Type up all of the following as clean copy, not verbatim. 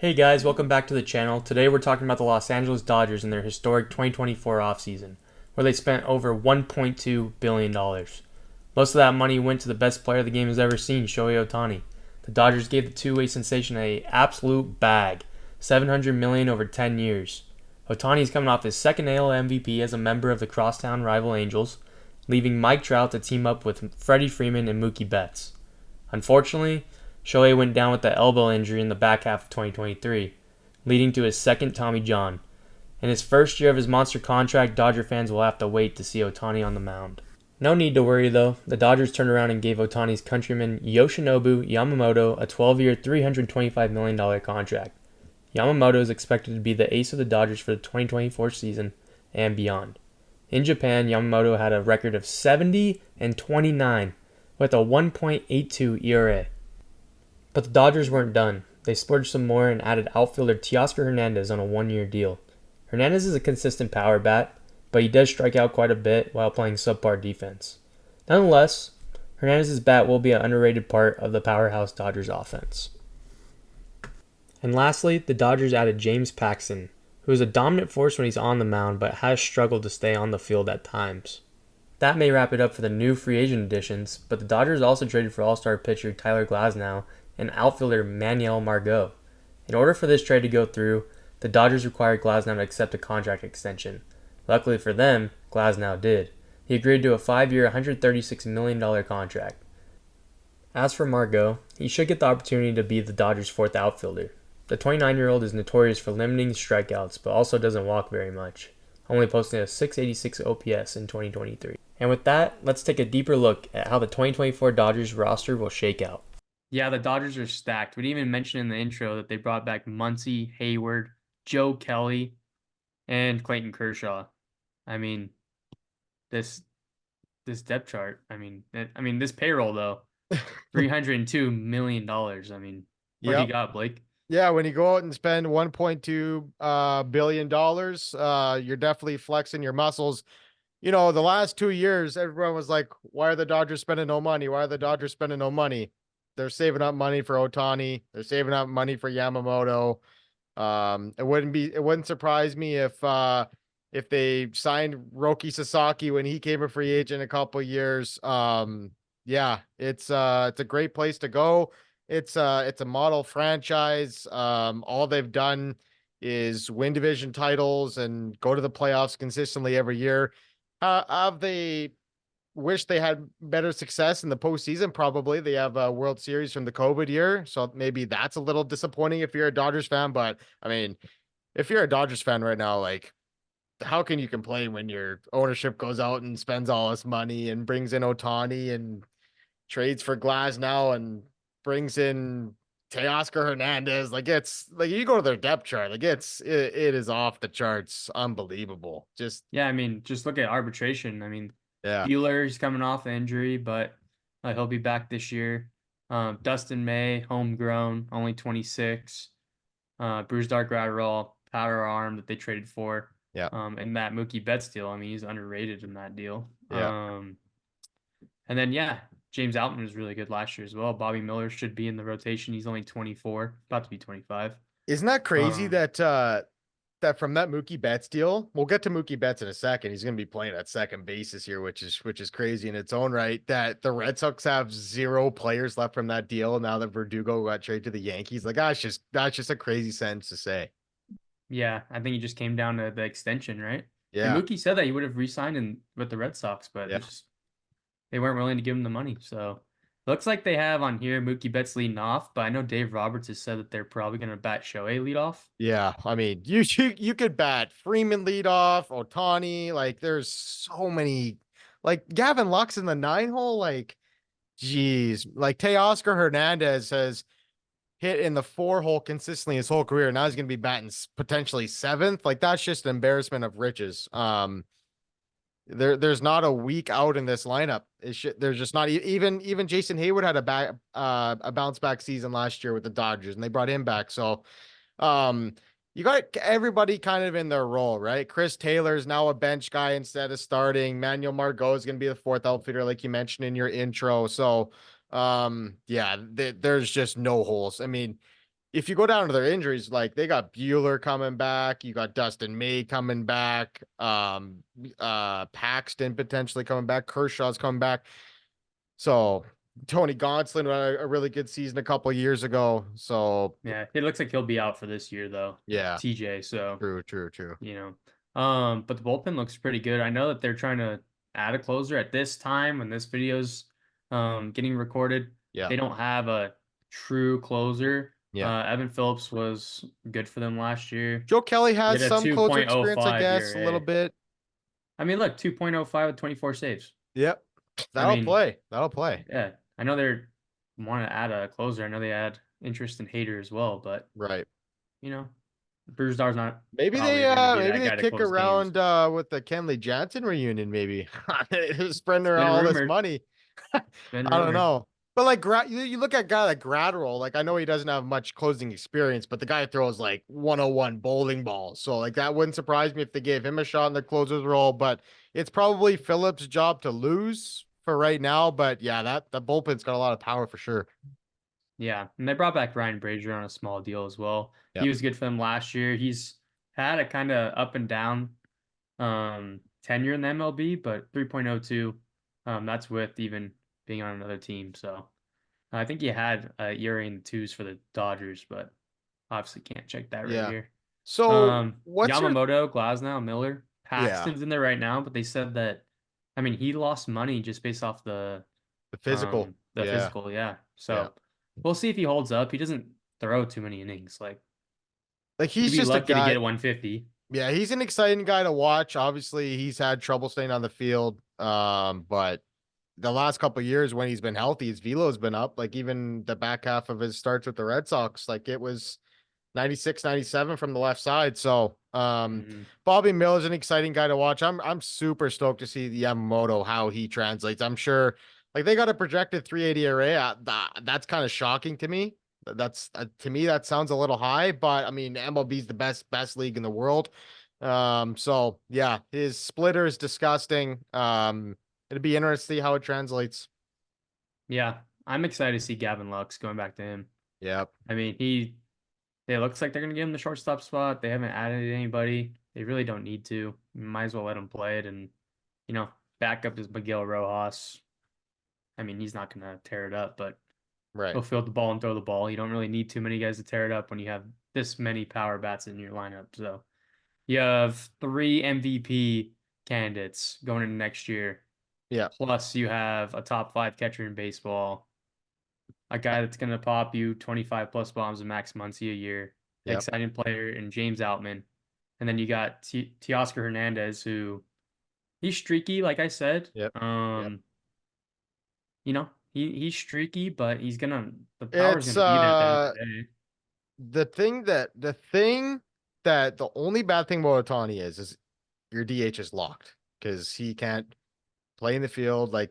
Hey guys, welcome back to the channel. Today we're talking about the Los Angeles Dodgers and their historic 2024 offseason, where they spent over $1.2 billion. Most of that money went to the best player the game has ever seen, Shohei Ohtani. The Dodgers gave the two-way sensation an absolute bag, $700 million over 10 years. Ohtani is coming off his second AL MVP as a member of the crosstown rival Angels, leaving Mike Trout to team up with Freddie Freeman and Mookie Betts. Unfortunately, Shohei went down with the elbow injury in the back half of 2023, leading to his second Tommy John. In his first year of his monster contract, Dodger fans will have to wait to see Ohtani on the mound. No need to worry though, the Dodgers turned around and gave Ohtani's countryman Yoshinobu Yamamoto a 12-year, $325 million contract. Yamamoto is expected to be the ace of the Dodgers for the 2024 season and beyond. In Japan, Yamamoto had a record of 70 and 29 with a 1.82 ERA. But the Dodgers weren't done. They splurged some more and added outfielder Teoscar Hernandez on a one-year deal. Hernandez is a consistent power bat, but he does strike out quite a bit while playing subpar defense. Nonetheless, Hernandez's bat will be an underrated part of the powerhouse Dodgers offense. And lastly, the Dodgers added James Paxton, who is a dominant force when he's on the mound but has struggled to stay on the field at times. That may wrap it up for the new free agent additions, but the Dodgers also traded for all-star pitcher Tyler Glasnow and outfielder Manuel Margot. In order for this trade to go through, the Dodgers required Glasnow to accept a contract extension. Luckily for them, Glasnow did. He agreed to a 5-year, $136 million contract. As for Margot, he should get the opportunity to be the Dodgers' fourth outfielder. The 29-year-old is notorious for limiting strikeouts, but also doesn't walk very much, only posting a 686 OPS in 2023. And with that, let's take a deeper look at how the 2024 Dodgers roster will shake out. Yeah, the Dodgers are stacked. We didn't even mention in the intro that they brought back Muncy, Hayward, Joe Kelly, and Clayton Kershaw. I mean, this depth chart. This payroll though, $302 million. I mean, what do you Yep. got, Blake? Yeah, when you go out and spend $1.2 billion, you're definitely flexing your muscles. You know, the last 2 years, everyone was like, why are the Dodgers spending no money? Why are the Dodgers spending no money? They're saving up money for Ohtani. They're saving up money for Yamamoto. It wouldn't surprise me if they signed Roki Sasaki when he came a free agent a couple years. Yeah, it's a great place to go. It's a model franchise. All they've done is win division titles and go to the playoffs consistently every year. Have they wish they had better success in the postseason? Probably. They have a World Series from the COVID year, so maybe that's a little disappointing if you're a Dodgers fan. But I mean, if you're a Dodgers fan right now, like, how can you complain when your ownership goes out and spends all this money and brings in Ohtani and trades for Glasnow and brings in Teoscar Hernandez? Like, it's like you go to their depth chart, like it is off the charts, unbelievable. Just Yeah, I mean, just look at arbitration. I mean, yeah, Bueller, he's coming off the injury, but he'll be back this year. Dustin May, homegrown, only 26. Bruce Dark Gratterall, power arm that they traded for. yeah, And that Mookie Betts deal. I mean, he's underrated in that deal. yeah. And then yeah, James Outman was really good last year as well. Bobby Miller should be in the rotation. He's only 24, about to be 25. Isn't that crazy Um, that from that Mookie Betts deal, we'll get to Mookie Betts in a second. He's going to be playing at second base this year, which is crazy in its own right. That the Red Sox have zero players left from that deal now that Verdugo got traded to the Yankees. Like, that's just a crazy sentence to say. yeah, I think he just came down to the extension, right? And Yeah, Mookie said that he would have re-signed with the Red Sox, but yeah. they weren't willing to give him the money. So looks like they have on here Mookie Betts leading off, but I know Dave Roberts has said that they're probably going to bat Shohei lead off. Yeah, I mean, you could bat Freeman lead off, Ohtani. Like, there's so many. Like, Gavin Lux in the 9 hole. Like, geez, like Teoscar Hernandez has hit in the 4 hole consistently his whole career. Now he's going to be batting potentially seventh. Like, that's just an embarrassment of riches. There's not a week out in this lineup. There's just not even Jason Hayward had a bounce back season last year with the Dodgers, and they brought him back. So, um, you got everybody kind of in their role, right? Chris Taylor is now a bench guy instead of starting. Manuel Margot is going to be the fourth outfielder, like you mentioned in your intro. So, yeah, there's just no holes. I mean, if you go down to their injuries, like they got Bueller coming back, you got Dustin May coming back, Paxton potentially coming back, Kershaw's coming back. So Tony Gonsolin had a really good season a couple years ago. So Yeah, it looks like he'll be out for this year though, yeah, TJ. So true. you but the bullpen looks pretty good. I know that they're trying to add a closer at this time when this video's getting recorded. Yeah, They don't have a true closer. yeah. Evan Phillips was good for them last year. Joe Kelly He has had a some closer experience, I 2.05 guess, a little ERA. bit. I mean, look, 2.05 with 24 saves. Yep. I That'll mean, play. That'll play. yeah, I know they're want to add a closer. I know they had interest in Hater as well, but Right. you know, Brewster's not Maybe probably going to be maybe that they guy to kick close games. around with the Kenley Jansen reunion, maybe. Spreading It's around been all this rumored. money. Been I don't rumored. know. But like you look at a guy like Gradroll, like I know he doesn't have much closing experience, but the guy throws like 101 bowling balls. So like that wouldn't surprise me if they gave him a shot in the closer's role, but it's probably Phillips' job to lose for right now. But yeah, that bullpen's got a lot of power for sure. Yeah, and they brought back Ryan Brazier on a small deal as well. He Yep. was good for them last year. He's had a kind of up and down tenure in the MLB, but 3.02, that's with even being on another team. So I think he had a ERA in the twos for the Dodgers, but obviously can't check that right Yeah. here. So what's your Yamamoto, Glasnow, Miller, yeah, Paxton's in there right now, but they said that, I mean, he lost money just based off the physical? the Yeah. physical, yeah. Yeah. So we'll see if he holds up. He doesn't throw too many innings. Like Like you'd he's be just a lucky to guy. get a 150. Yeah, he's an exciting guy to watch. Obviously, he's had trouble staying on the field. But the last couple of years when he's been healthy, his velo's been up. Like even the back half of his starts with the Red Sox, like it was 96, 97 from the left side. So Mhm. Bobby Miller's an exciting guy to watch. I'm super stoked to see the Yamamoto, how he translates. I'm sure like they got a projected 380 array. That's kind of shocking to me. That's to me that sounds a little high, but I mean MLB is the best league in the world. So yeah, his splitter is disgusting. It'd be interesting to see how it translates. Yeah, I'm excited to see Gavin Lux going back to him. Yep. I mean, it looks like they're going to give him the shortstop spot. They haven't added anybody. They really don't need to. Might as well let him play it. And, you know, backup is Miguel Rojas. I mean, he's not going to tear it up, but Right. he'll field the ball and throw the ball. You don't really need too many guys to tear it up when you have this many power bats in your lineup. So you have three MVP candidates going into next year. Yeah. Plus, you have a top five catcher in baseball, a guy that's going to pop you 25 plus bombs and Max Muncy a year, Yep. exciting player, and James Outman. And then you got Teoscar Hernandez, who he's streaky, like I said. Yep. Yep. He's streaky, but the power's It's gonna be there at the end of the day. the thing that the only bad thing about Otani is your DH is locked because he can't play in the field. Like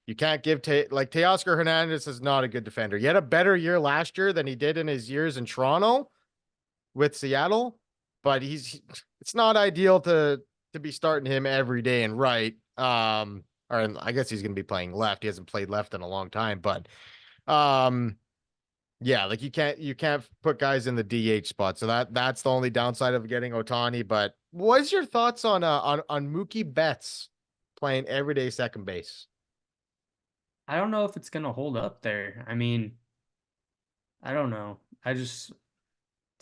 you can't give like Teoscar Hernandez is not a good defender. He had a better year last year than he did in his years in Toronto with Seattle, but it's not ideal to be starting him every day and right. Or I guess he's gonna be playing left. He hasn't played left in a long time, but um yeah, like you can't put guys in the DH spot. So that's the only downside of getting Otani. But what's your thoughts on Mookie Betts playing everyday second base? I don't know if it's gonna hold up there. I mean, I don't know. It's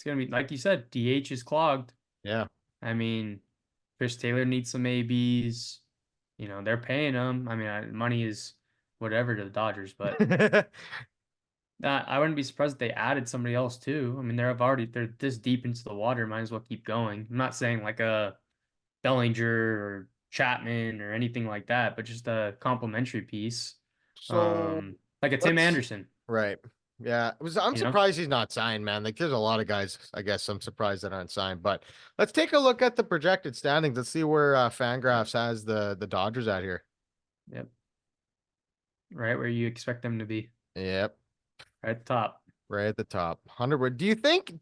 gonna be like you said, DH is clogged. Yeah. I mean, Chris Taylor needs some ABs. They're paying him. I mean, money is whatever to the Dodgers, but I wouldn't be surprised if they added somebody else too. I mean, they're this deep into the water, might as well keep going. I'm not saying like a Bellinger or Chapman or anything like that, but just a complimentary piece. So Like a Tim let's Anderson, right. Yeah, I'm you know? surprised he's not signed, man. Like there's a lot of guys, I guess I'm surprised that aren't signed. But let's take a look at the projected standings. Let's see where Fangraphs has the Dodgers out here. Yep. Right where you expect them to be, Yep. right at the top. Right at the top. 100. Do you think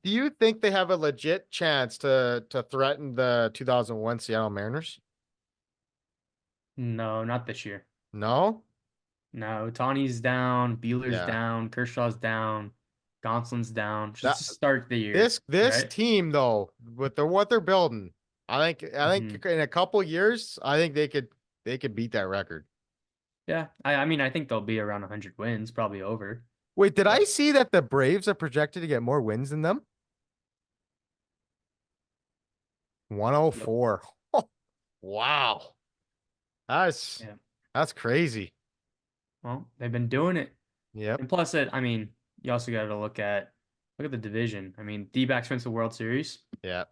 they have a legit chance to threaten the 2001 Seattle Mariners? No, not this year. No? No, Tawny's down, Beeler's Yeah. down, Kershaw's down. Gonsolin's down. That Just to start the year, this right? team though, with what they're building, Hmm. I think in a couple years, I think they could beat that record. Yeah, I mean, I think they'll be around 100 wins, probably over. Wait, did I But see that the Braves are projected to get more wins than them? yep, 104. Wow. That's yeah. that's crazy. Well, they've been doing it, Yep. and plus, I mean, you also got to look at the division. I mean, D-backs went to the World Series. Yeah.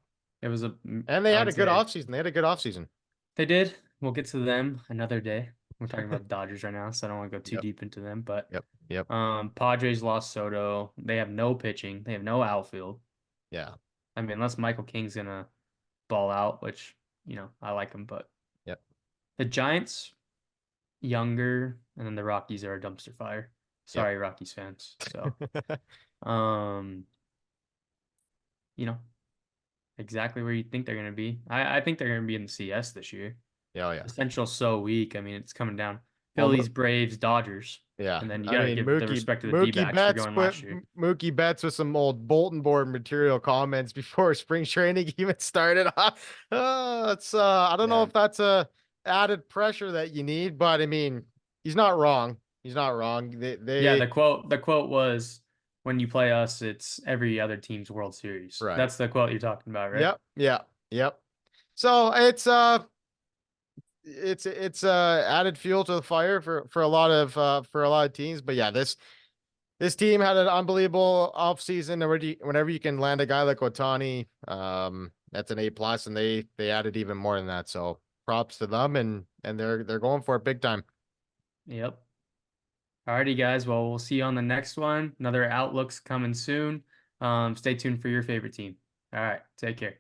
It was And they I had a would good say offseason. They had a good offseason. they did. We'll get to them another day. We're talking about the Dodgers right now, so I don't want to go too Yep. deep into them. But Yep. Yep. Padres lost Soto. They have no pitching. They have no outfield. Yeah. I mean, unless Michael King's gonna ball out, which I like him, but Yep. the Giants younger, and then the Rockies are a dumpster fire. Yep. Sorry, Rockies fans. So, um, you know, exactly where you think they're gonna be. I think they're gonna be in the CS this year. Yeah, oh, yeah. The Central's so weak. I mean, it's coming down. Well, Phillies, Braves, Dodgers, yeah. and then you I gotta mean, give the respect to the D-backs for going last year. Mookie Betts with some old bulletin board material comments before spring training even started. It's I don't know Yeah. if that's a added pressure that you need, but I mean, he's not wrong. He's not wrong. Yeah, They the quote was, when you play us, it's every other team's World Series. right. That's the quote you're talking about, right? Yep. Yeah. Yep. So it's added fuel to the fire for a lot of teams. But yeah, this team had an unbelievable offseason. Whenever you can land a guy like Otani, that's an A+, and they added even more than that. So props to them, and they're going for it big time. Yep. Alrighty, guys. Well, we'll see you on the next one. Another Outlook's coming soon. Stay tuned for your favorite team. All right. Take care.